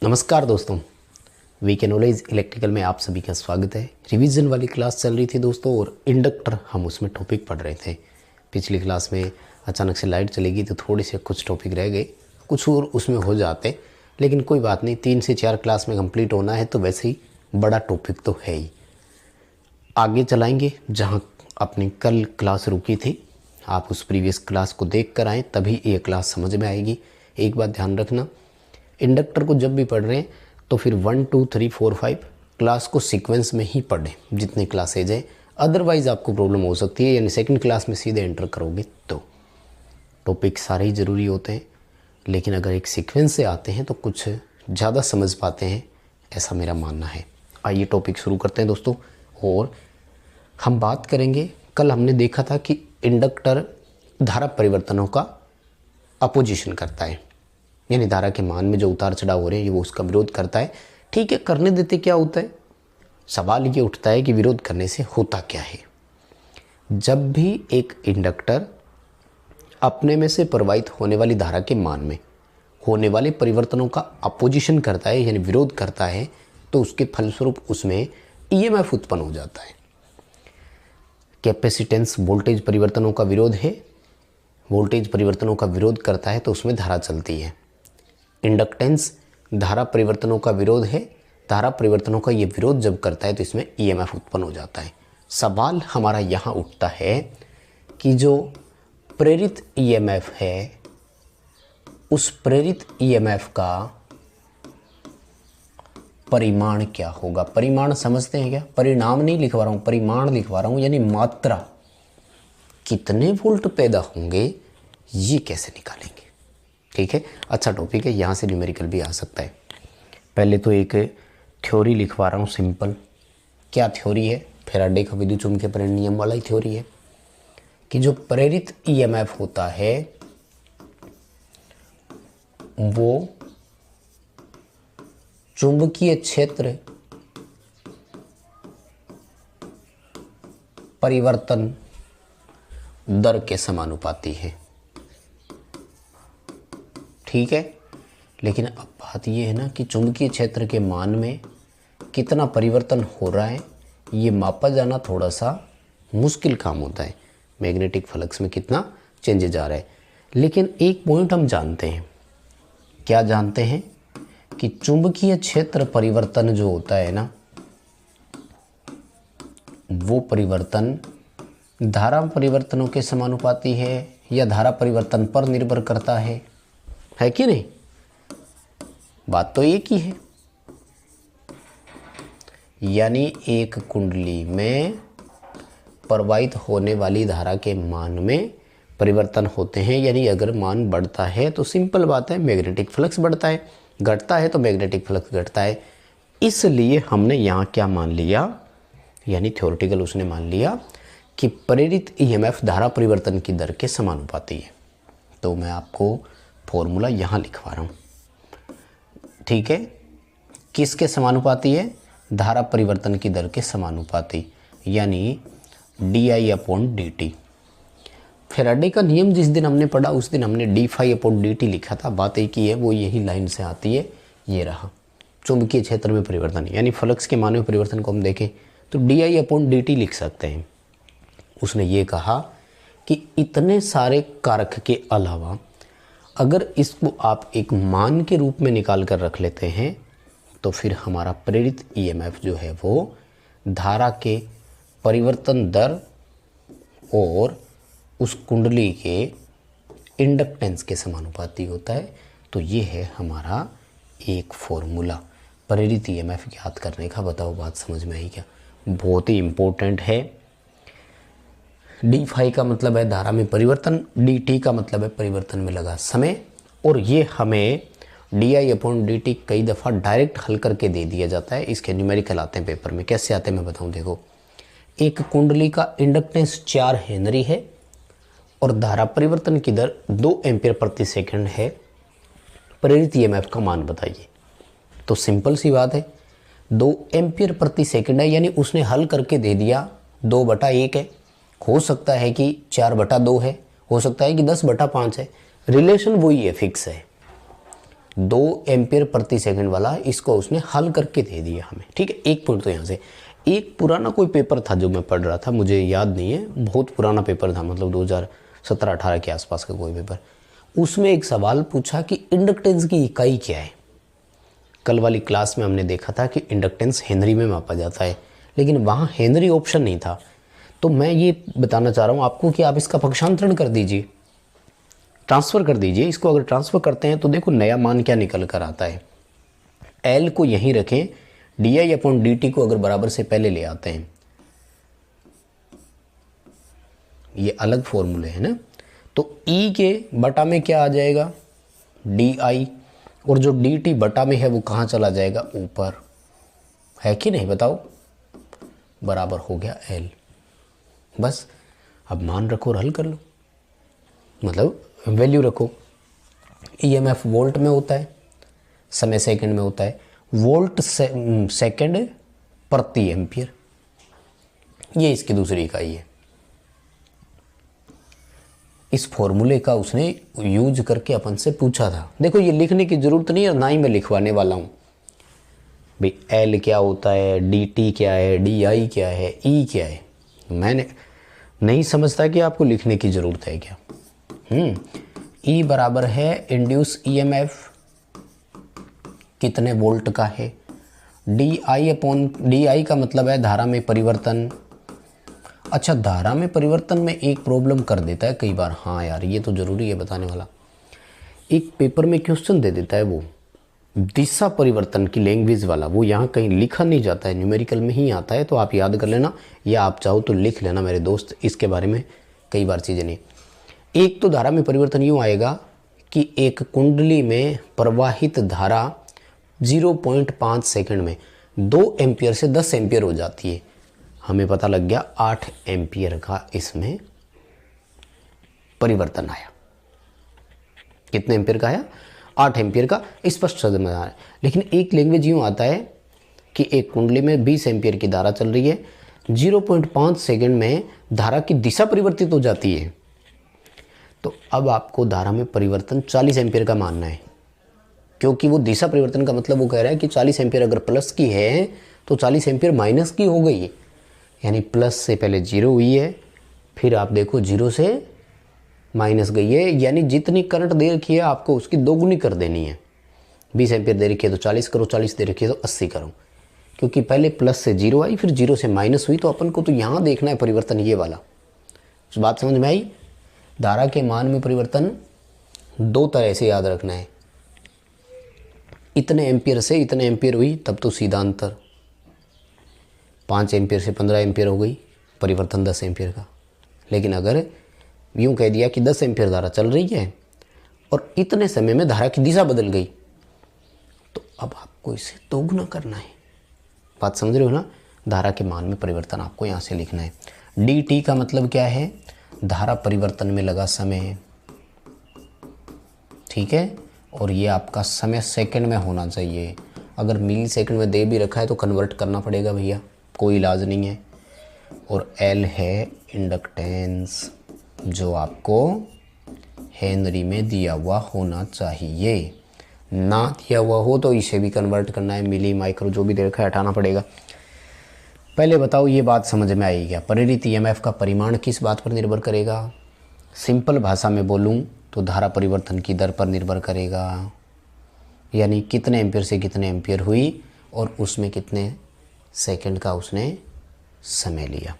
नमस्कार दोस्तों, VK knowledge electrical में आप सभी का स्वागत है। रिवीजन वाली क्लास चल रही थी दोस्तों और इंडक्टर हम उसमें टॉपिक पढ़ रहे थे। पिछली क्लास में अचानक से लाइट चली गई तो थोड़े से कुछ टॉपिक रह गए, कुछ और उसमें हो जाते, लेकिन कोई बात नहीं, 3 से 4 क्लास में कंप्लीट होना है तो वैसे ही बड़ा टॉपिक तो है ही। आगे चलाएँगे जहाँ अपनी कल क्लास रुकी थी। आप उस प्रीवियस क्लास को देख कर आएँ तभी ये क्लास समझ में आएगी। एक बात ध्यान रखना, इंडक्टर को जब भी पढ़ रहे हैं तो फिर 1 2 3 4 5 क्लास को सीक्वेंस में ही पढ़ें जितने क्लासेज हैं, अदरवाइज़ आपको प्रॉब्लम हो सकती है। यानी सेकंड क्लास में सीधे एंटर करोगे तो टॉपिक सारे ही ज़रूरी होते हैं, लेकिन अगर एक सीक्वेंस से आते हैं तो कुछ ज़्यादा समझ पाते हैं, ऐसा मेरा मानना है। आइए टॉपिक शुरू करते हैं दोस्तों। और हम बात करेंगे, कल हमने देखा था कि इंडक्टर धारा परिवर्तनों का अपोजिशन करता है, यानी धारा के मान में जो उतार चढ़ाव हो रहे हैं वो उसका विरोध करता है। ठीक है, करने देते क्या होता है, सवाल ये उठता है कि विरोध करने से होता क्या है। जब भी एक इंडक्टर अपने में से प्रवाहित होने वाली धारा के मान में होने वाले परिवर्तनों का अपोजिशन करता है, यानी विरोध करता है, तो उसके फलस्वरूप उसमें ईएमएफ उत्पन्न हो जाता है। कैपेसिटेंस वोल्टेज परिवर्तनों का विरोध है, वोल्टेज परिवर्तनों का विरोध करता है तो उसमें धारा चलती है। इंडक्टेंस धारा परिवर्तनों का विरोध है, धारा परिवर्तनों का ये विरोध जब करता है तो इसमें ईएमएफ उत्पन्न हो जाता है। सवाल हमारा यहाँ उठता है कि जो प्रेरित ईएमएफ है उस प्रेरित ईएमएफ का परिमाण क्या होगा। परिमाण समझते हैं क्या? परिणाम नहीं लिखवा रहा हूँ, परिमाण लिखवा रहा हूँ, यानी मात्रा। कितने वोल्ट पैदा होंगे ये कैसे निकालेंगे। ठीक है, अच्छा टॉपिक है, यहाँ से न्यूमेरिकल भी आ सकता है। पहले तो एक थ्योरी लिखवा रहा हूँ सिंपल। क्या थ्योरी है? फैराडे का विद्युत चुम्बकीय प्रेरण नियम वाला ही थ्योरी है कि जो प्रेरित ईएमएफ होता है वो चुंबकीय क्षेत्र परिवर्तन दर के समानुपाती है। ठीक है, लेकिन अब बात यह है ना कि चुंबकीय क्षेत्र के मान में कितना परिवर्तन हो रहा है ये मापा जाना थोड़ा सा मुश्किल काम होता है। मैग्नेटिक फ्लक्स में कितना चेंजेज आ रहा है, लेकिन एक पॉइंट हम जानते हैं। क्या जानते हैं? कि चुंबकीय क्षेत्र परिवर्तन जो होता है ना, वो परिवर्तन धारा परिवर्तनों के समानुपाती है या धारा परिवर्तन पर निर्भर करता है कि नहीं? बात तो एक ही है। यानी एक कुंडली में प्रवाहित होने वाली धारा के मान में परिवर्तन होते हैं, यानी अगर मान बढ़ता है तो सिंपल बात है मैग्नेटिक फ्लक्स बढ़ता है, घटता है तो मैग्नेटिक फ्लक्स घटता है। इसलिए हमने यहाँ क्या मान लिया, यानी थ्योरेटिकल उसने मान लिया कि प्रेरित ईएमएफ धारा परिवर्तन की दर के समानुपाती है। तो मैं आपको फॉर्मूला यहाँ लिखवा रहा हूँ। ठीक है, किसके समानुपाती है? धारा परिवर्तन की दर के समानुपाती, यानी di/dt। फैराडे का नियम जिस दिन हमने पढ़ा उस दिन हमने d∅/dt लिखा था। बात एक ही है, वो यही लाइन से आती है। ये रहा चुंबकीय क्षेत्र में परिवर्तन, यानी फ्लक्स के मान में परिवर्तन को हम देखें तो di/dt लिख सकते हैं। उसने ये कहा कि इतने सारे कारक के अलावा अगर इसको आप एक मान के रूप में निकाल कर रख लेते हैं तो फिर हमारा प्रेरित ईएमएफ जो है वो धारा के परिवर्तन दर और उस कुंडली के इंडक्टेंस के समानुपाती होता है। तो ये है हमारा एक फॉर्मूला प्रेरित ईएमएफ ज्ञात करने का। बताओ बात समझ में आई क्या? बहुत ही इम्पोर्टेंट है। d∅ का मतलब है धारा में परिवर्तन, dt का मतलब है परिवर्तन में लगा समय, और ये हमें di/dt कई दफ़ा डायरेक्ट हल करके दे दिया जाता है। इसके न्यूमेरिकल आते हैं पेपर में। कैसे आते हैं मैं बताऊं। देखो, एक कुंडली का इंडक्टेंस 4 हेनरी है और धारा परिवर्तन की दर 2 एम्पीयर प्रति सेकंड है। प्रेरित ईएमएफ का मान बताइए। तो सिंपल सी बात है, 2 एम्पीयर प्रति सेकंड है, यानी उसने हल करके दे दिया 2/1 है। हो सकता है कि 4/2 है, हो सकता है कि 10/5 है। रिलेशन वही है, फिक्स है। 2 एम्पियर प्रति सेकंड वाला, इसको उसने हल करके दे दिया हमें। ठीक है, एक पॉइंट तो यहाँ से। एक पुराना कोई पेपर था जो मैं पढ़ रहा था, मुझे याद नहीं है, बहुत पुराना पेपर था, मतलब 2017-18 के आसपास का कोई पेपर। उसमें एक सवाल पूछा कि इंडक्टेंस की इकाई क्या है। कल वाली क्लास में हमने देखा था कि इंडक्टेंस हेनरी में मापा जाता है, लेकिन वहाँ हेनरी ऑप्शन नहीं था। तो मैं ये बताना चाह रहा हूँ आपको कि आप इसका पक्षांतरण कर दीजिए, ट्रांसफ़र कर दीजिए। इसको अगर ट्रांसफ़र करते हैं तो देखो नया मान क्या निकल कर आता है। एल को यहीं रखें, di/dt को अगर बराबर से पहले ले आते हैं, ये अलग फॉर्मूले है ना, तो E के बटा में क्या आ जाएगा, di, और जो dt बटा में है वो कहाँ चला जाएगा, ऊपर, है कि नहीं बताओ, बराबर हो गया L। बस अब मान रखो और हल कर लो, मतलब वैल्यू रखो। EMF वोल्ट में होता है, समय सेकंड में होता है, वोल्ट सेकंड प्रति एम्पियर, ये इसकी दूसरी इकाई है। इस फॉर्मूले का उसने यूज करके अपन से पूछा था। देखो ये लिखने की ज़रूरत नहीं है, ना ही मैं लिखवाने वाला हूँ भाई। L क्या होता है, dt क्या है, di क्या है, E क्या है, मैंने नहीं समझता कि आपको लिखने की ज़रूरत है क्या। E बराबर है इंड्यूस EMF कितने वोल्ट का है, di का मतलब है धारा में परिवर्तन। अच्छा, धारा में परिवर्तन में एक प्रॉब्लम कर देता है कई बार। हाँ यार, ये तो ज़रूरी है बताने वाला। एक पेपर में क्वेश्चन दे देता है वो दिशा परिवर्तन की लैंग्वेज वाला, वो यहाँ कहीं लिखा नहीं जाता है, न्यूमेरिकल में ही आता है। तो आप याद कर लेना, या आप चाहो तो लिख लेना मेरे दोस्त, इसके बारे में कई बार चीज़ें नहीं। एक तो धारा में परिवर्तन यूँ आएगा कि एक कुंडली में प्रवाहित धारा 0.5 सेकंड में 2 एम्पियर से 10 एम्पियर हो जाती है। हमें पता लग गया 8 एम्पियर का इसमें परिवर्तन आया। कितने एम्पियर का आया, 8 एम्पियर का, स्पष्ट शब्द में आ रहा है। लेकिन एक लैंग्वेज यूँ आता है कि एक कुंडली में 20 एम्पियर की धारा चल रही है, 0.5 सेकंड में धारा की दिशा परिवर्तित हो जाती है। तो अब आपको धारा में परिवर्तन 40 एम्पियर का मानना है, क्योंकि वो दिशा परिवर्तन का मतलब वो कह रहा है कि 40 एम्पियर अगर प्लस की है तो 40 एम्पियर माइनस की हो गई है, यानी प्लस से पहले 0 हुई है, फिर आप देखो 0 से माइनस गई है, यानी जितनी करंट दे रखी है आपको उसकी दोगुनी कर देनी है। 20 एम्पियर दे रखी है तो 40 करो, 40 दे रखी है तो 80 करो, क्योंकि पहले प्लस से 0 आई, फिर 0 से माइनस हुई। तो अपन को तो यहाँ देखना है परिवर्तन ये वाला। उस बात समझ में आई। धारा के मान में परिवर्तन 2 तरह से याद रखना है, इतने एम्पियर से इतने एम्पियर हुई तब तो सीधा अंतर, 5 एम्पियर से 15 एम्पियर हो गई, परिवर्तन 10 एम्पियर का। लेकिन अगर यूँ कह दिया कि 10 एम्पियर धारा चल रही है और इतने समय में धारा की दिशा बदल गई, तो अब आपको इसे दोगुना करना है। बात समझ रहे हो ना। धारा के मान में परिवर्तन आपको यहाँ से लिखना है। dt का मतलब क्या है, धारा परिवर्तन में लगा समय, ठीक है। और ये आपका समय सेकंड में होना चाहिए। अगर मिली सेकंड में दे भी रखा है तो कन्वर्ट करना पड़ेगा भैया, कोई इलाज नहीं है। और L है इंडक्टेंस, जो आपको हेनरी में दिया हुआ होना चाहिए। ना दिया हुआ हो तो इसे भी कन्वर्ट करना है, मिली, माइक्रो, जो भी दे रखा है हटाना पड़ेगा। पहले बताओ ये बात समझ में आई क्या, प्रेरित EMF का परिमाण किस बात पर निर्भर करेगा। सिंपल भाषा में बोलूँ तो धारा परिवर्तन की दर पर निर्भर करेगा, यानी कितने एम्पियर से कितने एम्पियर हुई और उसमें कितने सेकंड का उसने समय लिया।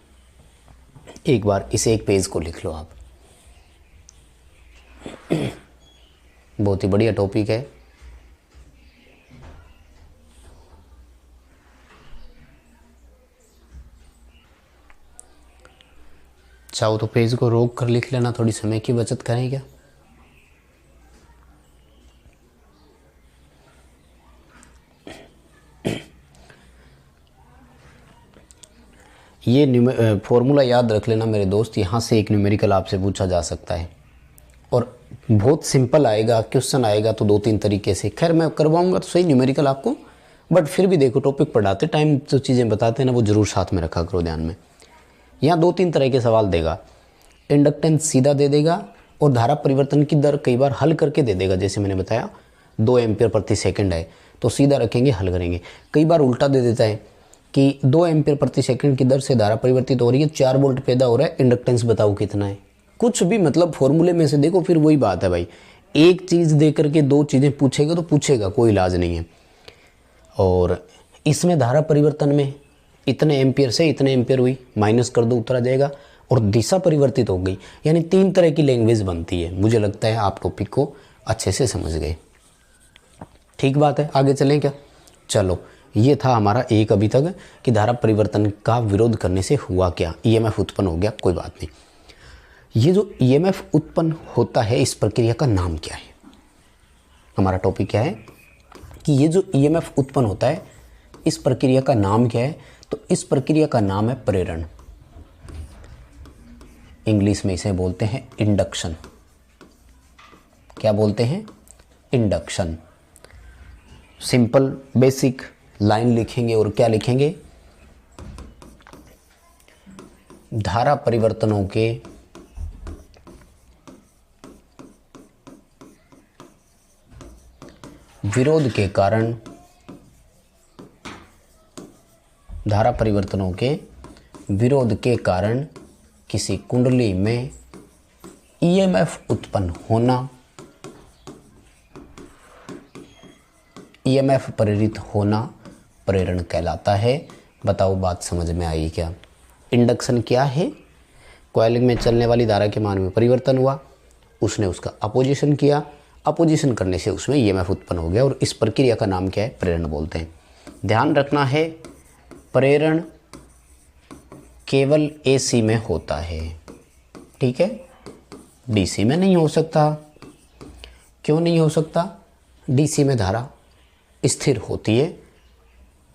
एक बार इसे एक पेज को लिख लो आप, बहुत ही बढ़िया टॉपिक है। चाहो तो पेज को रोक कर लिख लेना, थोड़ी समय की बचत करें क्या। ये फॉर्मूला याद रख लेना मेरे दोस्त, यहाँ से एक न्यूमेरिकल आपसे पूछा जा सकता है और बहुत सिंपल आएगा, क्वेश्चन आएगा तो 2-3 तरीके से। खैर मैं करवाऊँगा तो सही न्यूमेरिकल आपको, बट फिर भी देखो टॉपिक पढ़ाते टाइम जो चीज़ें बताते हैं ना वो ज़रूर साथ में रखा करो ध्यान में। यहाँ 2-3 तरह के सवाल देगा, इंडक्टेंस सीधा दे देगा और धारा परिवर्तन की दर कई बार हल करके दे देगा। जैसे मैंने बताया 2 एम्पियर प्रति सेकंड है, तो सीधा रखेंगे, हल करेंगे। कई बार उल्टा दे देता है कि 2 एम्पियर प्रति सेकंड की दर से धारा परिवर्तित हो रही है, 4 वोल्ट पैदा हो रहा है, इंडक्टेंस बताओ कितना है। कुछ भी मतलब फॉर्मूले में से देखो, फिर वही बात है भाई, एक चीज़ दे करके 2 चीज़ें पूछेगा तो पूछेगा, कोई इलाज नहीं है। और इसमें धारा परिवर्तन में इतने एम्पियर से इतने एम्पियर हुई, माइनस कर दो, उत्तर आ जाएगा, और दिशा परिवर्तित हो गई। यानी 3 तरह की लैंग्वेज बनती है। मुझे लगता है आप टॉपिक को अच्छे से समझ गए। ठीक बात है, आगे चलें क्या? चलो, ये था हमारा एक अभी तक कि धारा परिवर्तन का विरोध करने से हुआ क्या, ईएमएफ उत्पन्न हो गया, कोई बात नहीं। ये जो ईएमएफ उत्पन्न होता है, इस प्रक्रिया का नाम क्या है? हमारा टॉपिक क्या है कि ये जो ईएमएफ उत्पन्न होता है, इस प्रक्रिया का नाम क्या है? तो इस प्रक्रिया का नाम है प्रेरण। इंग्लिश में इसे बोलते हैं इंडक्शन। क्या बोलते हैं? इंडक्शन। सिंपल बेसिक लाइन लिखेंगे और क्या लिखेंगे? धारा परिवर्तनों के विरोध के कारण, धारा परिवर्तनों के विरोध के कारण किसी कुंडली में ईएमएफ उत्पन्न होना, ईएमएफ प्रेरित होना प्रेरण कहलाता है। बताओ बात समझ में आई क्या? इंडक्शन क्या है? कॉइलिंग में चलने वाली धारा के मान में परिवर्तन हुआ, उसने उसका अपोजिशन किया, अपोजिशन करने से उसमें ईएमएफ उत्पन्न हो गया, और इस प्रक्रिया का नाम क्या है? प्रेरण बोलते हैं। ध्यान रखना है, प्रेरण केवल एसी में होता है, ठीक है, डीसी में नहीं हो सकता। क्यों नहीं हो सकता? डीसी में धारा स्थिर होती है,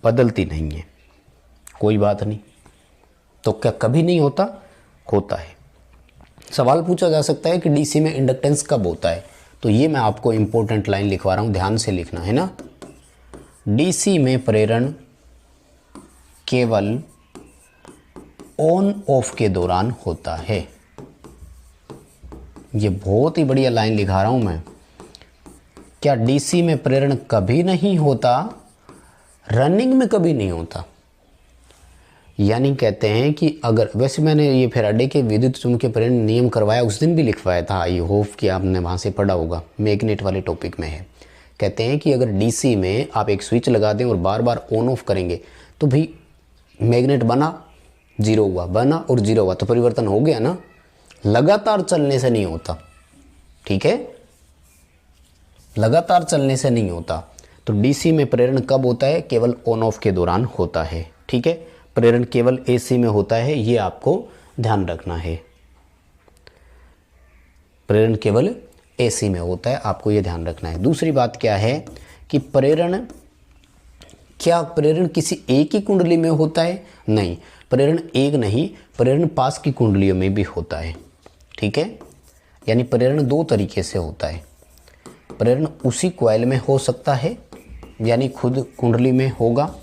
बदलती नहीं है। कोई बात नहीं। तो क्या कभी नहीं होता? होता है। सवाल पूछा जा सकता है कि डीसी में इंडक्टेंस कब होता है, तो ये मैं आपको इंपॉर्टेंट लाइन लिखवा रहा हूँ, ध्यान से लिखना है ना। डीसी में प्रेरण केवल ऑन ऑफ के दौरान होता है। ये बहुत ही बढ़िया लाइन लिखा रहा हूं मैं। क्या डीसी में प्रेरण कभी नहीं होता? रनिंग में कभी नहीं होता। यानी कहते हैं कि अगर, वैसे मैंने ये फैराडे के विद्युत चुंबकीय प्रेरण नियम करवाया, उस दिन भी लिखवाया था, आई होप कि आपने वहाँ से पढ़ा होगा, मैग्नेट वाले टॉपिक में है। कहते हैं कि अगर डीसी में आप एक स्विच लगा दें और बार बार ऑन ऑफ करेंगे तो भी मैग्नेट बना, जीरो हुआ, बना और जीरो हुआ, तो परिवर्तन हो गया ना। लगातार चलने से नहीं होता, ठीक है, लगातार चलने से नहीं होता। तो डीसी में प्रेरण कब होता है? केवल ऑन ऑफ के दौरान होता है, ठीक है। प्रेरण केवल एसी में होता है, ये आपको ध्यान रखना है। प्रेरण केवल एसी में होता है, आपको ये ध्यान रखना है। दूसरी बात क्या है कि प्रेरण, क्या प्रेरण किसी एक ही कुंडली में होता है? नहीं, प्रेरण एक नहीं, प्रेरण पास की कुंडलियों में भी होता है, ठीक है। यानी प्रेरण 2 तरीके से होता है। प्रेरण उसी कॉइल में हो सकता है, यानी खुद कुंडली में होगा,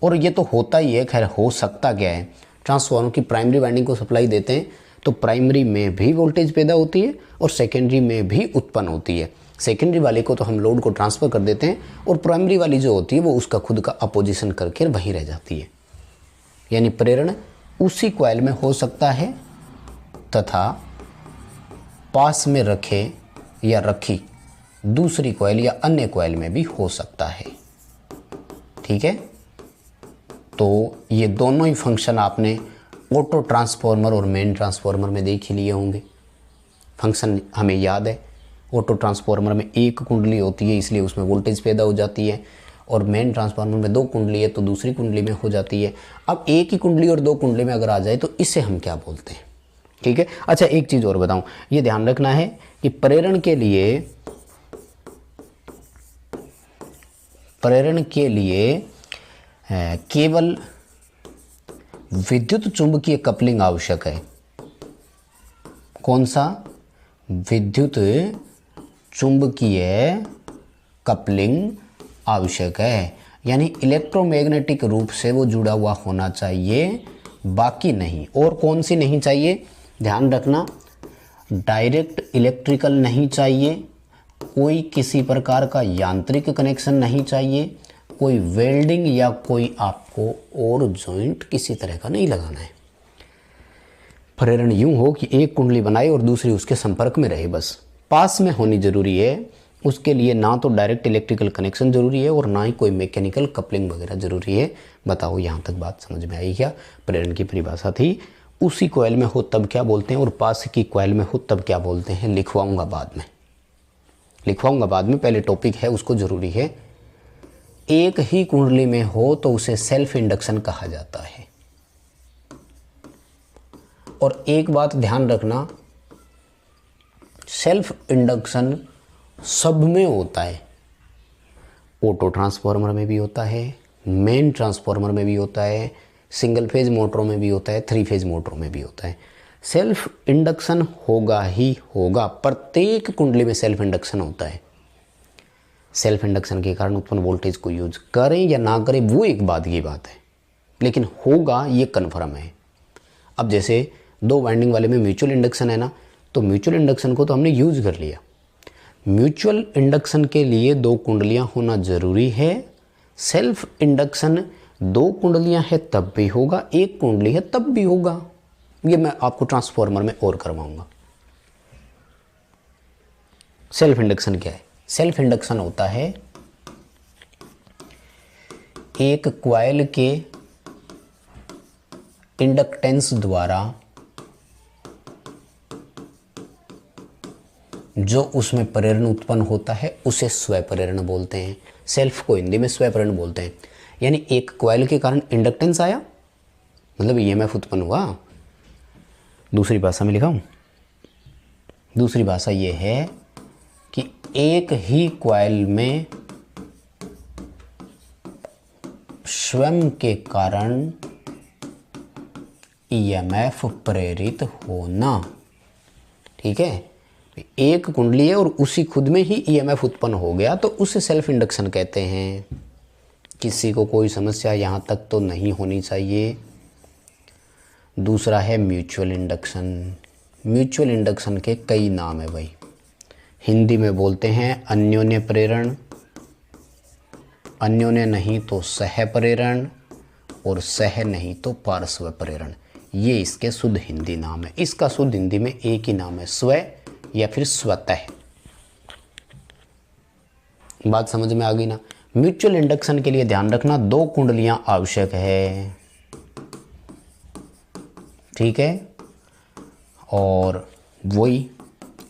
और ये तो होता ही है। खैर, हो सकता क्या है, ट्रांसफार्मर की प्राइमरी वाइंडिंग को सप्लाई देते हैं तो प्राइमरी में भी वोल्टेज पैदा होती है और सेकेंडरी में भी उत्पन्न होती है। सेकेंडरी वाले को तो हम लोड को ट्रांसफ़र कर देते हैं, और प्राइमरी वाली जो होती है वो उसका खुद का अपोजिशन करके वहीं रह जाती है। यानी प्रेरण उसी कॉइल में हो सकता है तथा पास में रखे या रखी दूसरी कॉइल या अन्य कॉइल में भी हो सकता है, ठीक है। तो ये दोनों ही फंक्शन आपने ऑटो ट्रांसफार्मर और मेन ट्रांसफार्मर में देख ही लिए होंगे। फंक्शन हमें याद है, ऑटो ट्रांसफार्मर में एक कुंडली होती है इसलिए उसमें वोल्टेज पैदा हो जाती है, और मेन ट्रांसफार्मर में 2 कुंडली है तो दूसरी कुंडली में हो जाती है। अब एक ही कुंडली और 2 कुंडली में अगर आ जाए तो इसे हम क्या बोलते हैं, ठीक है। अच्छा, एक चीज़ और बताऊं, ये ध्यान रखना है कि प्रेरण के लिए केवल विद्युत चुंबकीय कपलिंग आवश्यक है। कौन सा? विद्युत चुंबकीय कपलिंग आवश्यक है, यानी इलेक्ट्रोमैग्नेटिक रूप से वो जुड़ा हुआ होना चाहिए, बाकी नहीं। और कौन सी नहीं चाहिए? ध्यान रखना, डायरेक्ट इलेक्ट्रिकल नहीं चाहिए, कोई किसी प्रकार का यांत्रिक कनेक्शन नहीं चाहिए, कोई वेल्डिंग या कोई आपको और जॉइंट किसी तरह का नहीं लगाना है। प्रेरण यूं हो कि एक कुंडली बनाए और दूसरी उसके संपर्क में रहे, बस पास में होनी जरूरी है। उसके लिए ना तो डायरेक्ट इलेक्ट्रिकल कनेक्शन जरूरी है और ना ही कोई मैकेनिकल कपलिंग वगैरह जरूरी है। बताओ यहाँ तक बात समझ में आई क्या? प्रेरण की परिभाषा थी। उसी कॉइल में हो तब क्या बोलते हैं और पास की कॉइल में हो तब क्या बोलते हैं, लिखवाऊंगा बाद में, पहले टॉपिक है उसको जरूरी है। एक ही कुंडली में हो तो उसे सेल्फ इंडक्शन कहा जाता है। और एक बात ध्यान रखना, सेल्फ इंडक्शन सब में होता है। ऑटो ट्रांसफार्मर में भी होता है, मेन ट्रांसफार्मर में भी होता है, सिंगल फेज मोटरों में भी होता है, 3 फेज मोटरों में भी होता है। सेल्फ इंडक्शन होगा ही होगा, प्रत्येक कुंडली में सेल्फ इंडक्शन होता है। सेल्फ इंडक्शन के कारण उत्पन्न वोल्टेज को यूज करें या ना करें वो एक बात की बात है, लेकिन होगा ये कन्फर्म है। अब जैसे 2 वाइंडिंग वाले में म्यूचुअल इंडक्शन है ना, तो म्यूचुअल इंडक्शन को तो हमने यूज कर लिया। म्यूचुअल इंडक्शन के लिए 2 कुंडलियां होना जरूरी है। सेल्फ इंडक्शन 2 कुंडलियां है तब भी होगा, 1 कुंडली है तब भी होगा। ये मैं आपको ट्रांसफार्मर में और करवाऊंगा। सेल्फ इंडक्शन क्या है? सेल्फ इंडक्शन होता है एक कॉइल के इंडक्टेंस द्वारा जो उसमें प्रेरण उत्पन्न होता है उसे स्वप्रेरण बोलते हैं। सेल्फ को हिंदी में स्वप्रेरण बोलते हैं। यानी एक कॉइल के कारण इंडक्टेंस आया, मतलब ईएमएफ उत्पन्न हुआ। दूसरी भाषा में लिखाऊं, दूसरी भाषा ये है कि एक ही कॉइल में स्वयं के कारण ईएमएफ प्रेरित होना। ठीक है, एक कुंडली है और उसी खुद में ही ईएमएफ उत्पन्न हो गया तो उसे सेल्फ इंडक्शन कहते हैं। किसी को कोई समस्या यहाँ तक तो नहीं होनी चाहिए। दूसरा है म्यूचुअल इंडक्शन। म्यूचुअल इंडक्शन के कई नाम है भाई। हिंदी में बोलते हैं अन्योन्य प्रेरण, अन्योन्य नहीं तो सह प्रेरण, और सह नहीं तो पार्श्व प्रेरण। ये इसके शुद्ध हिंदी नाम है। इसका शुद्ध हिंदी में एक ही नाम है, स्व या फिर स्वतः। बात समझ में आ गई ना? म्यूचुअल इंडक्शन के लिए ध्यान रखना 2 कुंडलियां आवश्यक है। ठीक है, और वही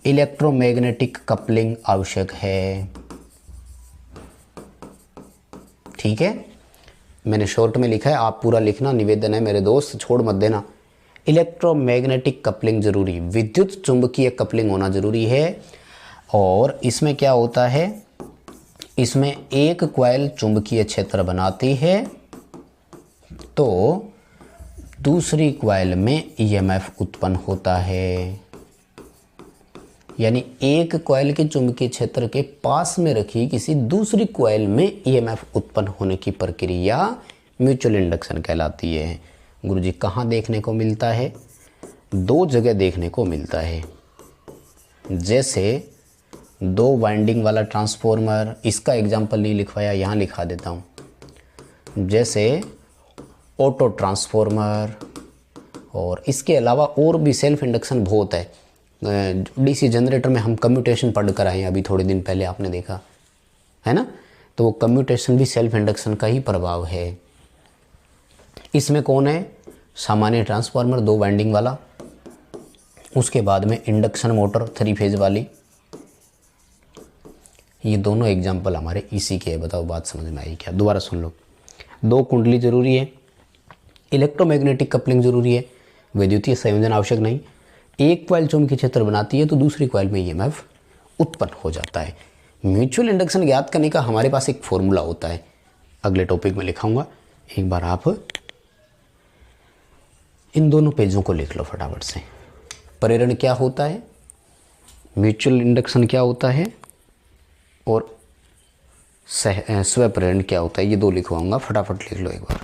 इलेक्ट्रोमैग्नेटिक कपलिंग आवश्यक है। ठीक है, मैंने शॉर्ट में लिखा है, आप पूरा लिखना, निवेदन है मेरे दोस्त, छोड़ मत देना। इलेक्ट्रोमैग्नेटिक कपलिंग जरूरी, विद्युत चुंबकीय कपलिंग होना जरूरी है। और इसमें क्या होता है, इसमें एक कॉइल चुंबकीय क्षेत्र बनाती है तो दूसरी कॉइल में ईएमएफ उत्पन्न होता है। यानी एक कॉइल के चुंबकीय क्षेत्र के पास में रखी किसी दूसरी कॉइल में ईएमएफ उत्पन्न होने की प्रक्रिया म्यूचुअल इंडक्शन कहलाती है। गुरुजी कहाँ देखने को मिलता है? 2 जगह देखने को मिलता है। जैसे 2 वाइंडिंग वाला ट्रांसफॉर्मर, इसका एग्जाम्पल नहीं लिखवाया, यहाँ लिखा देता हूँ। जैसे ऑटो ट्रांसफॉर्मर, और इसके अलावा और भी सेल्फ इंडक्शन बहुत है। डीसी जनरेटर में हम कम्यूटेशन पढ़ कर आए हैं अभी थोड़े दिन पहले, आपने देखा है ना, तो वो कम्यूटेशन भी सेल्फ इंडक्शन का ही प्रभाव है। इसमें कौन है? सामान्य ट्रांसफार्मर 2 वाइंडिंग वाला, उसके बाद में इंडक्शन मोटर 3 फेज वाली। ये दोनों एग्जाम्पल हमारे इसी के है। बताओ बात समझ में आई क्या? दोबारा सुन लो। 2 कुंडली जरूरी है, इलेक्ट्रोमैग्नेटिक कपलिंग जरूरी है, विद्युतीय संयोजन आवश्यक नहीं। एक कॉइल चुंबकीय क्षेत्र बनाती है तो दूसरी कॉइल में ईएमएफ उत्पन्न हो जाता है। म्यूचुअल इंडक्शन ज्ञात करने का हमारे पास एक फॉर्मूला होता है, अगले टॉपिक में लिखाऊंगा। एक बार आप इन दोनों पेजों को लिख लो फटाफट से। प्रेरण क्या होता है, म्यूचुअल इंडक्शन क्या होता है, और स्वप्रेरण क्या होता है, ये 2 लिखवाऊंगा, फटाफट लिख लो एक बार।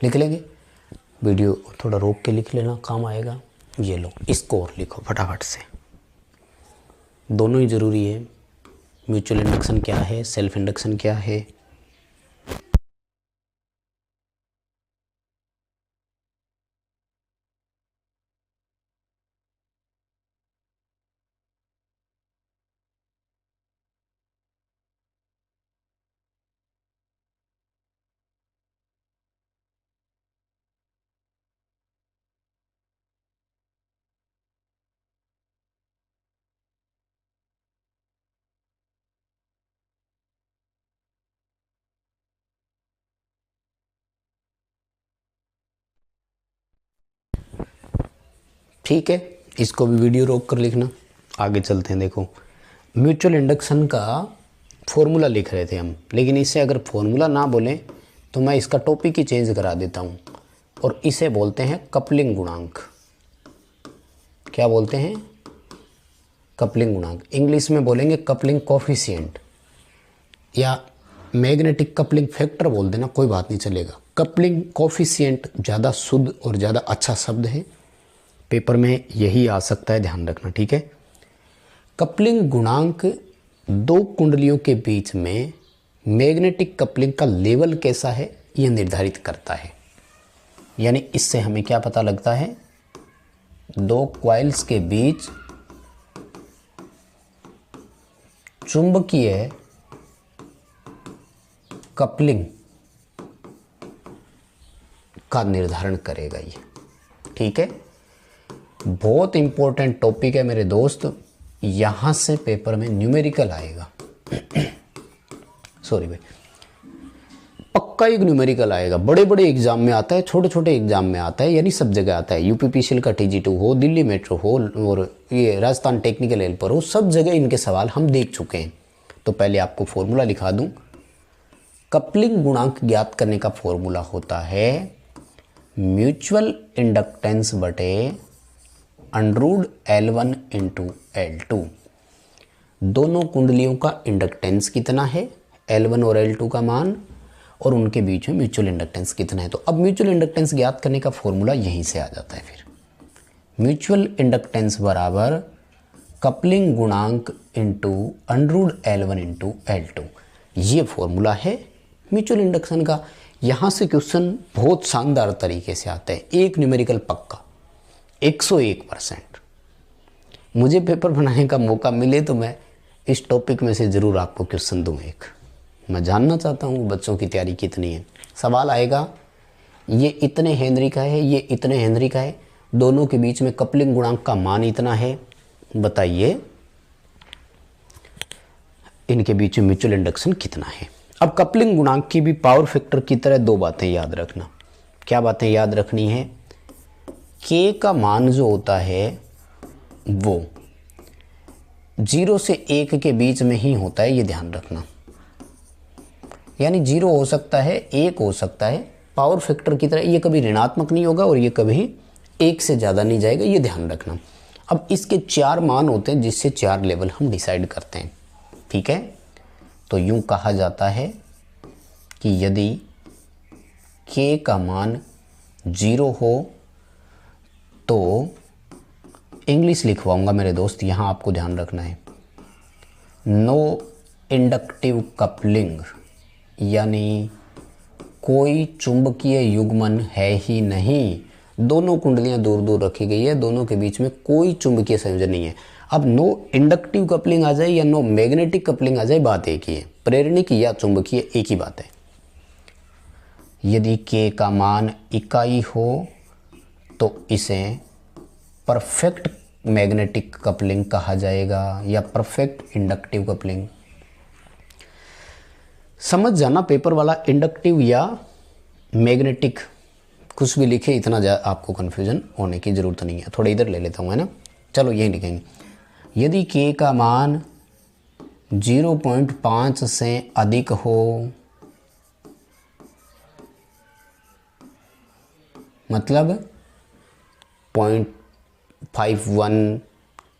लिख लेंगे। वीडियो थोड़ा रोक के लिख लेना, काम आएगा। ये लो, इसको और लिखो फटाफट से, दोनों ही ज़रूरी है। म्यूचुअल इंडक्शन क्या है, सेल्फ इंडक्शन क्या है। ठीक है, इसको भी वीडियो रोक कर लिखना। आगे चलते हैं। देखो, म्यूचुअल इंडक्शन का फॉर्मूला लिख रहे थे हम, लेकिन इससे अगर फॉर्मूला ना बोलें तो मैं इसका टॉपिक ही चेंज करा देता हूँ, और इसे बोलते हैं कपलिंग गुणांक। क्या बोलते हैं? कपलिंग गुणांक। इंग्लिश में बोलेंगे कपलिंग कोफिशिएंट, या मैग्नेटिक कपलिंग फैक्टर बोल देना, कोई बात नहीं, चलेगा। कपलिंग कोफिशिएंट ज़्यादा शुद्ध और ज़्यादा अच्छा शब्द है, पेपर में यही आ सकता है, ध्यान रखना, ठीक है। कपलिंग गुणांक दो कुंडलियों के बीच में मैग्नेटिक कपलिंग का लेवल कैसा है यह निर्धारित करता है। यानी इससे हमें क्या पता लगता है? दो कॉइल्स के बीच चुंबकीय कपलिंग का निर्धारण करेगा ये, ठीक है। बहुत इंपॉर्टेंट टॉपिक है मेरे दोस्त, यहां से पेपर में न्यूमेरिकल आएगा। सॉरी भाई, पक्का एक न्यूमेरिकल आएगा। बड़े बड़े एग्जाम में आता है, छोटे छोटे एग्जाम में आता है, यानी सब जगह आता है। यूपीपीसीएल का TG2 हो, दिल्ली मेट्रो हो, और ये राजस्थान टेक्निकल हेल्पर हो, सब जगह इनके सवाल हम देख चुके हैं। तो पहले आपको फॉर्मूला लिखा दूं। कपलिंग गुणांक ज्ञात करने का फॉर्मूला होता है म्यूचुअल इंडक्टेंस बटे अंडररूट L1 इंटू L2। दोनों कुंडलियों का इंडक्टेंस कितना है, L1 और L2 का मान, और उनके बीच में म्यूचुअल इंडक्टेंस कितना है। तो अब म्यूचुअल इंडक्टेंस ज्ञात करने का फॉर्मूला यहीं से आ जाता है। फिर म्यूचुअल इंडक्टेंस बराबर कपलिंग गुणांक into under root L1 into L2, ये फॉर्मूला है म्यूचुअल इंडक्शन का। यहाँ से क्वेश्चन बहुत शानदार तरीके से आता है, एक न्यूमेरिकल पक्का 101%। मुझे पेपर बनाने का मौका मिले तो मैं इस टॉपिक में से ज़रूर आपको क्वेश्चन दूँ एक। मैं जानना चाहता हूँ बच्चों की तैयारी कितनी है। सवाल आएगा, ये इतने हेनरी का है, ये इतने हेनरी का है, दोनों के बीच में कपलिंग गुणांक का मान इतना है, बताइए इनके बीच में म्यूचुअल इंडक्शन कितना है। अब कपलिंग गुणांक की भी पावर फैक्टर की तरह दो बातें याद रखना। क्या बातें याद रखनी है? K का मान जो होता है वो 0 से 1 के बीच में ही होता है, ये ध्यान रखना। यानी 0 हो सकता है, 1 हो सकता है, पावर फैक्टर की तरह ये कभी ऋणात्मक नहीं होगा और ये कभी 1 से ज़्यादा नहीं जाएगा, ये ध्यान रखना। अब इसके 4 मान होते हैं जिससे 4 लेवल हम डिसाइड करते हैं, ठीक है। तो यूं कहा जाता है कि यदि K का मान 0 हो तो इंग्लिश लिखवाऊंगा मेरे दोस्त, यहां आपको ध्यान रखना है, नो इंडक्टिव कपलिंग, यानी कोई चुंबकीय युग्मन है ही नहीं। दोनों कुंडलियां दूर दूर रखी गई है, दोनों के बीच में कोई चुंबकीय संयोजन नहीं है। अब नो इंडक्टिव कपलिंग आ जाए या नो मैग्नेटिक कपलिंग आ जाए, बात एक ही है, प्रेरणिक या चुंबकीय एक ही बात है। यदि K का मान इकाई हो तो इसे परफेक्ट मैग्नेटिक कपलिंग कहा जाएगा या परफेक्ट इंडक्टिव कपलिंग। समझ जाना पेपर वाला, इंडक्टिव या मैग्नेटिक कुछ भी लिखे, इतना आपको कन्फ्यूजन होने की ज़रूरत नहीं है। थोड़ा इधर ले लेता हूँ, है ना। चलो यही लिखेंगे, यदि K का मान 0.5 से अधिक हो, मतलब 0.51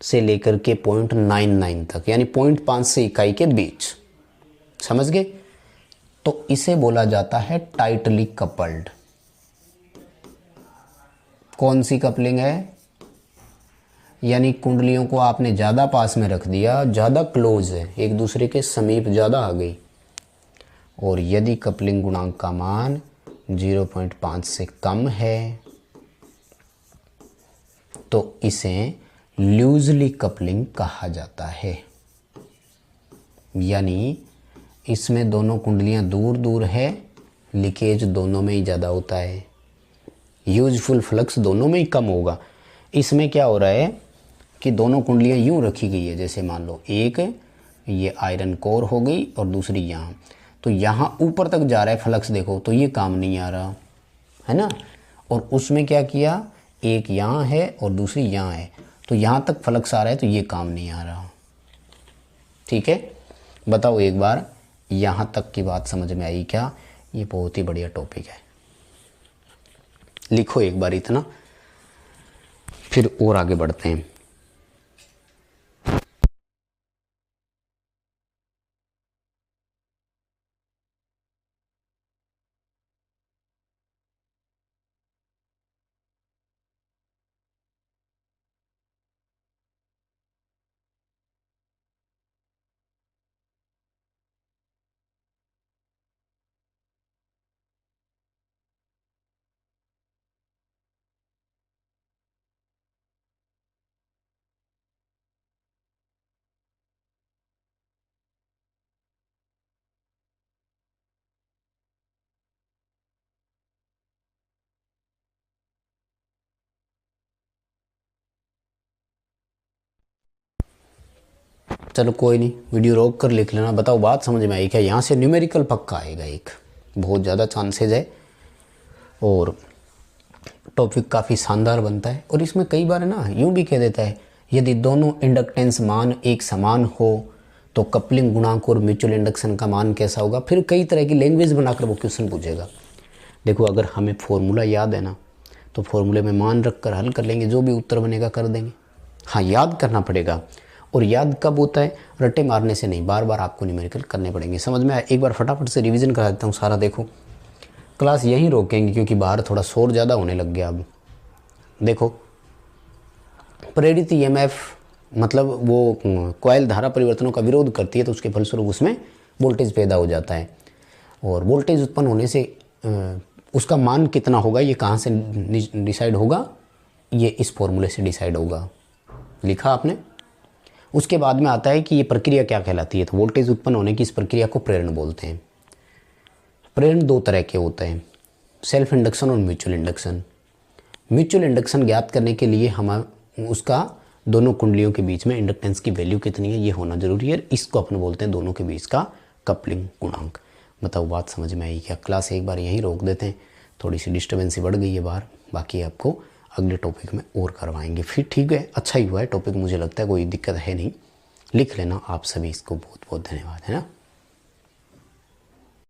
से लेकर के 0.99 तक, यानी 0.5 से इकाई के बीच, समझ गए। तो इसे बोला जाता है टाइटली कपल्ड। कौन सी कपलिंग है, यानी कुंडलियों को आपने ज़्यादा पास में रख दिया, ज़्यादा क्लोज है, एक दूसरे के समीप ज़्यादा आ गई। और यदि कपलिंग गुणांक का मान 0.5 से कम है तो इसे लूजली कपलिंग कहा जाता है, यानी इसमें दोनों कुंडलियां दूर दूर है, लीकेज दोनों में ही ज़्यादा होता है, यूजफुल फ्लक्स दोनों में ही कम होगा। इसमें क्या हो रहा है कि दोनों कुंडलियां यूं रखी गई है, जैसे मान लो एक ये आयरन कोर हो गई और दूसरी यहाँ, तो यहाँ ऊपर तक जा रहा है फ्लक्स, देखो तो ये काम नहीं आ रहा है ना। और उसमें क्या किया, एक यहाँ है और दूसरी यहाँ है, तो यहाँ तक फ्लक्स आ रहा है, तो ये काम नहीं आ रहा। ठीक है, बताओ एक बार, यहाँ तक की बात समझ में आई क्या? ये बहुत ही बढ़िया टॉपिक है, लिखो एक बार इतना, फिर और आगे बढ़ते हैं। चलो कोई नहीं, वीडियो रोक कर लिख लेना। बताओ बात समझ में आई क्या? यहाँ से न्यूमेरिकल पक्का आएगा, एक बहुत ज़्यादा चांसेज है, और टॉपिक काफ़ी शानदार बनता है। और इसमें कई बार ना यूँ भी कह देता है, यदि दोनों इंडक्टेंस मान एक समान हो तो कपलिंग गुणांक और म्यूचुअल इंडक्शन का मान कैसा होगा। फिर कई तरह की लैंग्वेज बनाकर वो क्वेश्चन पूछेगा। देखो अगर हमें फॉर्मूला याद है ना, तो फॉर्मूले में मान रख कर हल कर लेंगे, जो भी उत्तर बनेगा कर देंगे। हाँ, याद करना पड़ेगा, और याद कब होता है? रट्टे मारने से नहीं, बार बार आपको न्यूमेरिकल करने पड़ेंगे। समझ में आया? एक बार फटाफट से रिवीजन करा देता हूँ सारा। देखो क्लास यहीं रोकेंगे क्योंकि बाहर थोड़ा शोर ज़्यादा होने लग गया। अब देखो, प्रेरित ईएमएफ मतलब वो कॉइल धारा परिवर्तनों का विरोध करती है, तो उसके फलस्वरूप उसमें वोल्टेज पैदा हो जाता है। और वोल्टेज उत्पन्न होने से उसका मान कितना होगा, ये कहाँ से डिसाइड होगा? ये इस फॉर्मूले से डिसाइड होगा। लिखा आपने? उसके बाद में आता है कि ये प्रक्रिया क्या कहलाती है। तो वोल्टेज उत्पन्न होने की इस प्रक्रिया को प्रेरण बोलते हैं। प्रेरण दो तरह के होते हैं, सेल्फ इंडक्शन और म्यूचुअल इंडक्शन। म्यूचुअल इंडक्शन ज्ञात करने के लिए हम उसका दोनों कुंडलियों के बीच में इंडक्टेंस की वैल्यू कितनी है ये होना जरूरी है। इसको अपन बोलते हैं दोनों के बीच का कपलिंग गुणांक। बताओ बात समझ में आई क्या? क्लास एक बार यहीं रोक देते हैं, थोड़ी सी डिस्टर्बेंस बढ़ गई है बाहर, बाकी आपको अगले टॉपिक में और करवाएंगे। फिर ठीक है, अच्छा ही हुआ है टॉपिक, मुझे लगता है कोई दिक्कत है नहीं। लिख लेना आप सभी इसको। बहुत बहुत धन्यवाद, है ना।